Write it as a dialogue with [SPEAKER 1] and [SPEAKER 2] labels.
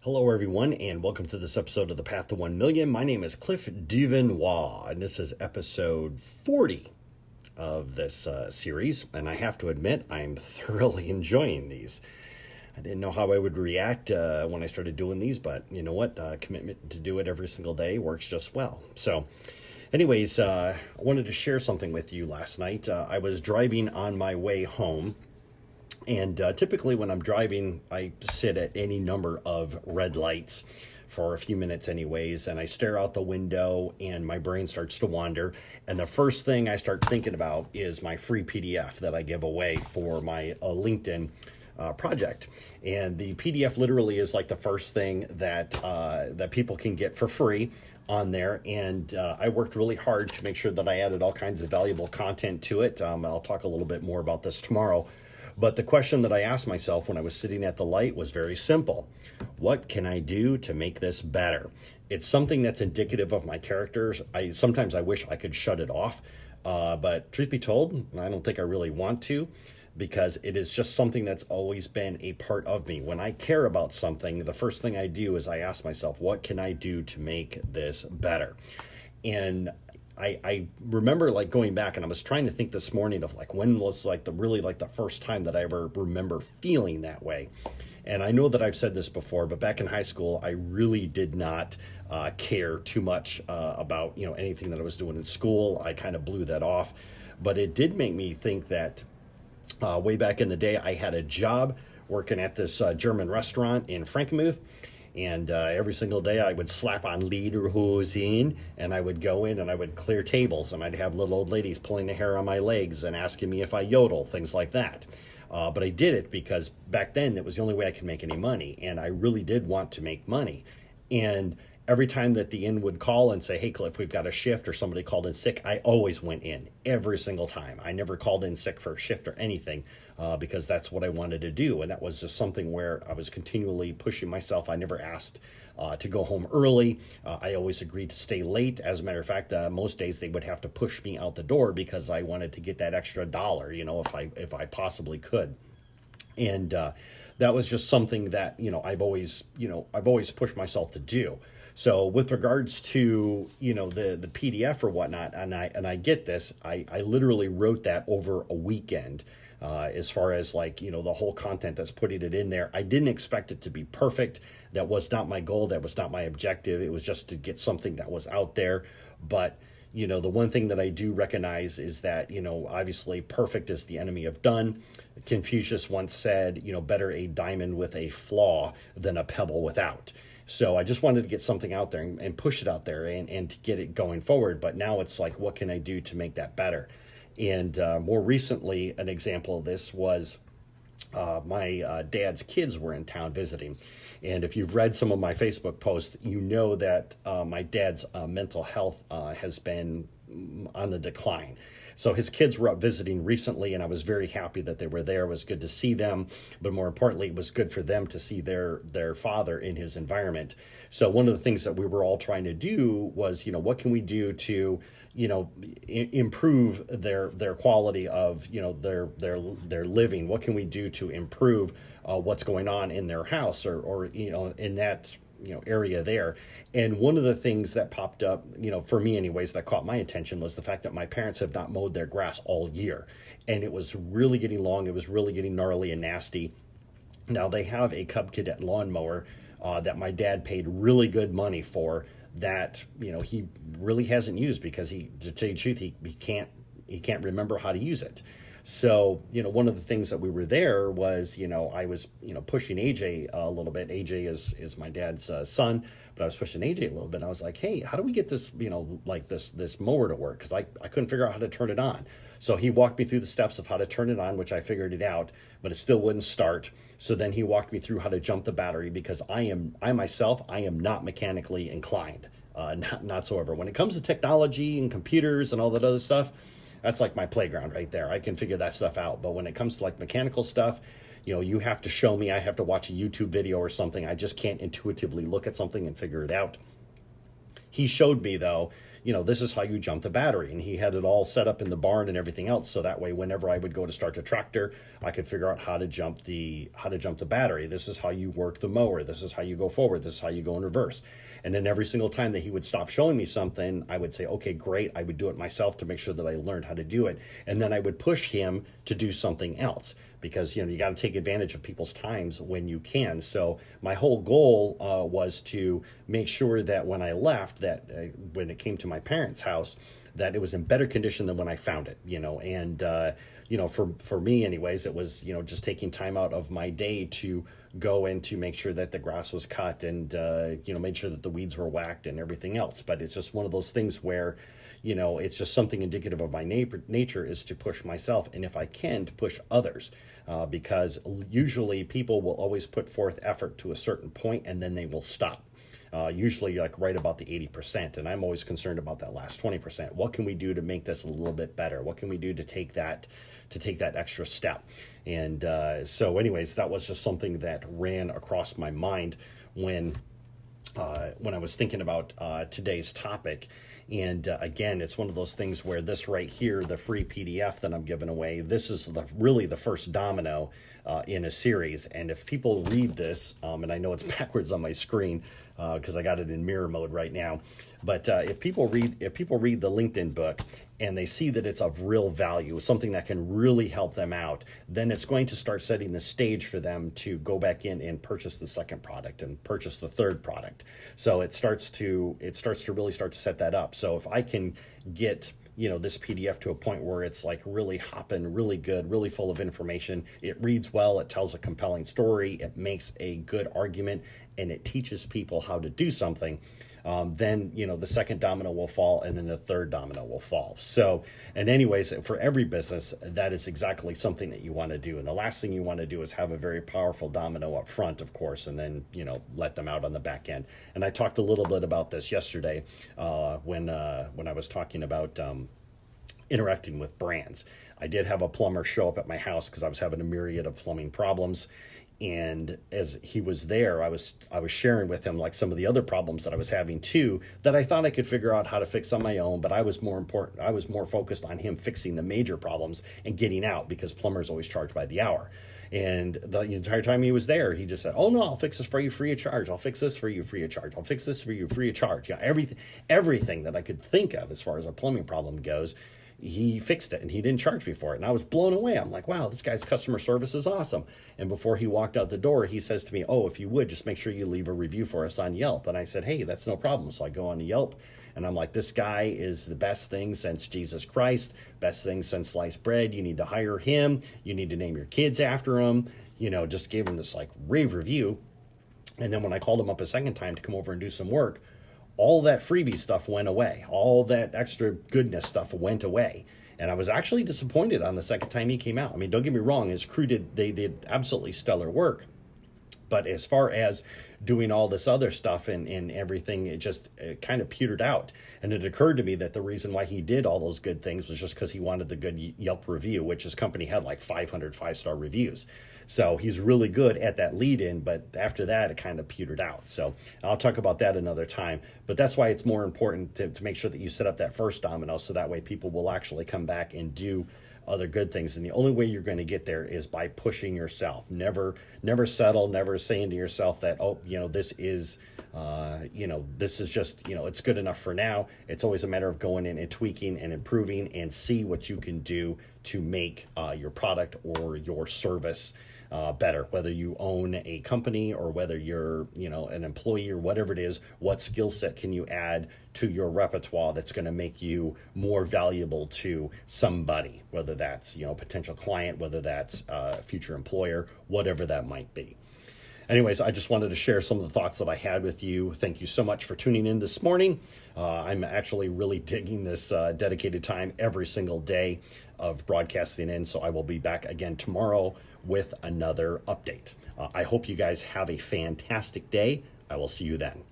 [SPEAKER 1] Hello, everyone, and welcome to this episode of The Path to 1 Million. My name is Cliff Duvenois, and this is episode 40 of this series. And I have to admit, I'm thoroughly enjoying these. I didn't know how I would react when I started doing these, but you know what? Commitment to do it every single day works just well. So, anyways, I wanted to share something with you last night. I was driving on my way home. And typically when I'm driving, I sit at any number of red lights for a few minutes anyways, and I stare out the window and my brain starts to wander. And the first thing I start thinking about is my free PDF that I give away for my LinkedIn project. And the PDF literally is like the first thing that that people can get for free on there. And I worked really hard to make sure that I added all kinds of valuable content to it. I'll talk a little bit more about this tomorrow. But the question that I asked myself when I was sitting at the light was very simple. What can I do to make this better? It's something that's indicative of my characters. Sometimes I wish I could shut it off. But truth be told, I don't think I really want to, because it is just something that's always been a part of me. When I care about something, the first thing I do is I ask myself, what can I do to make this better? And I remember like going back, and I was trying to think this morning of like when was like the first time that I ever remember feeling that way. And I know that I've said this before, but back in high school, I really did not care too much about anything that I was doing in school. I kind of blew that off, but it did make me think that way back in the day, I had a job working at this German restaurant in Frankenmuth. And every single day I would slap on Lederhosen and I would go in and I would clear tables, and I'd have little old ladies pulling the hair on my legs and asking me if I yodel, things like that. But I did it because back then it was the only way I could make any money, and I really did want to make money. And every time that the inn would call and say, hey, Cliff, we've got a shift, or somebody called in sick, I always went in every single time. I never called in sick for a shift or anything because that's what I wanted to do. And that was just something where I was continually pushing myself. I never asked to go home early. I always agreed to stay late. As a matter of fact, most days they would have to push me out the door because I wanted to get that extra dollar, if I possibly could. And that was just something that, I've always pushed myself to do. So with regards to, the PDF or whatnot, and I get this, I literally wrote that over a weekend. As far as like, the whole content that's putting it in there. I didn't expect it to be perfect. That was not my goal. That was not my objective. It was just to get something that was out there. But, the one thing that I do recognize is that, obviously perfect is the enemy of done. Confucius once said, better a diamond with a flaw than a pebble without. So I just wanted to get something out there and push it out there and to get it going forward. But now it's like, what can I do to make that better? And more recently, an example of this was my dad's kids were in town visiting. And if you've read some of my Facebook posts, you know that my dad's mental health has been on the decline. So his kids were up visiting recently, and I was very happy that they were there. It was good to see them, but more importantly, it was good for them to see their father in his environment. So one of the things that we were all trying to do was, what can we do to, improve their quality of, their living? What can we do to improve what's going on in their house or in that area there? And one of the things that popped up, for me anyways, that caught my attention was the fact that my parents have not mowed their grass all year, and it was really getting long. It was really getting gnarly and nasty. Now they have a Cub Cadet lawnmower that my dad paid really good money for that, he really hasn't used because to tell you the truth, he can't remember how to use it. So, one of the things that we were there was, I was, pushing AJ a little bit. AJ is my dad's son, but I was pushing AJ a little bit. And I was like, hey, how do we get this, like this mower to work? Because I couldn't figure out how to turn it on. So he walked me through the steps of how to turn it on, which I figured it out, but it still wouldn't start. So then he walked me through how to jump the battery, because I myself am not mechanically inclined, not so ever. When it comes to technology and computers and all that other stuff, that's like my playground right there. I can figure that stuff out. But when it comes to like mechanical stuff, you have to show me. I have to watch a YouTube video or something. I just can't intuitively look at something and figure it out. He showed me, though, this is how you jump the battery. And he had it all set up in the barn and everything else. So that way, whenever I would go to start the tractor, I could figure out how to jump the battery. This is how you work the mower. This is how you go forward. This is how you go in reverse. And then every single time that he would stop showing me something, I would say, okay, great. I would do it myself to make sure that I learned how to do it. And then I would push him to do something else, because, you got to take advantage of people's times when you can. So my whole goal was to make sure that when I left, that when it came to my parents' house, that it was in better condition than when I found it, and, for me anyways, it was, just taking time out of my day to go in to make sure that the grass was cut and, made sure that the weeds were whacked and everything else. But it's just one of those things where, it's just something indicative of my nature is to push myself. And if I can, to push others, because usually people will always put forth effort to a certain point and then they will stop. Usually like right about the 80%. And I'm always concerned about that last 20%. What can we do to make this a little bit better? What can we do to take that extra step? And so anyways, that was just something that ran across my mind when I was thinking about today's topic. And again, it's one of those things where this right here, the free PDF that I'm giving away, this is really the first domino in a series. And if people read this, and I know it's backwards on my screen because I got it in mirror mode right now, but if people read the LinkedIn book and they see that it's of real value, something that can really help them out, then it's going to start setting the stage for them to go back in and purchase the second product and purchase the third product. So it starts to really start to set that up. So if I can get this PDF to a point where it's like really hopping, really good, really full of information, it reads well, it tells a compelling story, it makes a good argument, and it teaches people how to do something, then the second domino will fall, and then the third domino will fall. So, and anyways, for every business, that is exactly something that you want to do. And the last thing you want to do is have a very powerful domino up front, of course, and then let them out on the back end. And I talked a little bit about this yesterday when I was talking about interacting with brands. I did have a plumber show up at my house because I was having a myriad of plumbing problems. And as he was there, I was sharing with him like some of the other problems that I was having too, that I thought I could figure out how to fix on my own. But I was more focused on him fixing the major problems and getting out, because plumbers always charge by the hour. And the entire time he was there, he just said, "Oh no, I'll fix this for you free of charge. I'll fix this for you free of charge. I'll fix this for you free of charge." Yeah, everything that I could think of as far as a plumbing problem goes, he fixed it, and he didn't charge me for it. And I was blown away. I'm like, wow, this guy's customer service is awesome. And before he walked out the door, he says to me, "Oh, if you would, just make sure you leave a review for us on Yelp." And I said, "Hey, that's no problem." So I go on Yelp, and I'm like, this guy is the best thing since Jesus Christ, best thing since sliced bread. You need to hire him. You need to name your kids after him. Just gave him this like rave review. And then when I called him up a second time to come over and do some work, all that freebie stuff went away. All that extra goodness stuff went away. And I was actually disappointed on the second time he came out. I mean, don't get me wrong, his crew did absolutely stellar work. But as far as doing all this other stuff and everything, it kind of petered out. And it occurred to me that the reason why he did all those good things was just because he wanted the good Yelp review, which his company had like 500 five-star reviews. So he's really good at that lead in, but after that, it kind of petered out. So I'll talk about that another time. But that's why it's more important to make sure that you set up that first domino, so that way people will actually come back and do other good things. And the only way you're going to get there is by pushing yourself. Never settle, never saying to yourself that, oh, this is just, it's good enough for now. It's always a matter of going in and tweaking and improving and see what you can do to make your product or your service better, whether you own a company or whether you're, an employee or whatever it is. What skill set can you add to your repertoire that's going to make you more valuable to somebody, whether that's, a potential client, whether that's a future employer, whatever that might be. Anyways, I just wanted to share some of the thoughts that I had with you. Thank you so much for tuning in this morning. I'm actually really digging this dedicated time every single day of broadcasting in, so I will be back again tomorrow with another update. I hope you guys have a fantastic day. I will see you then.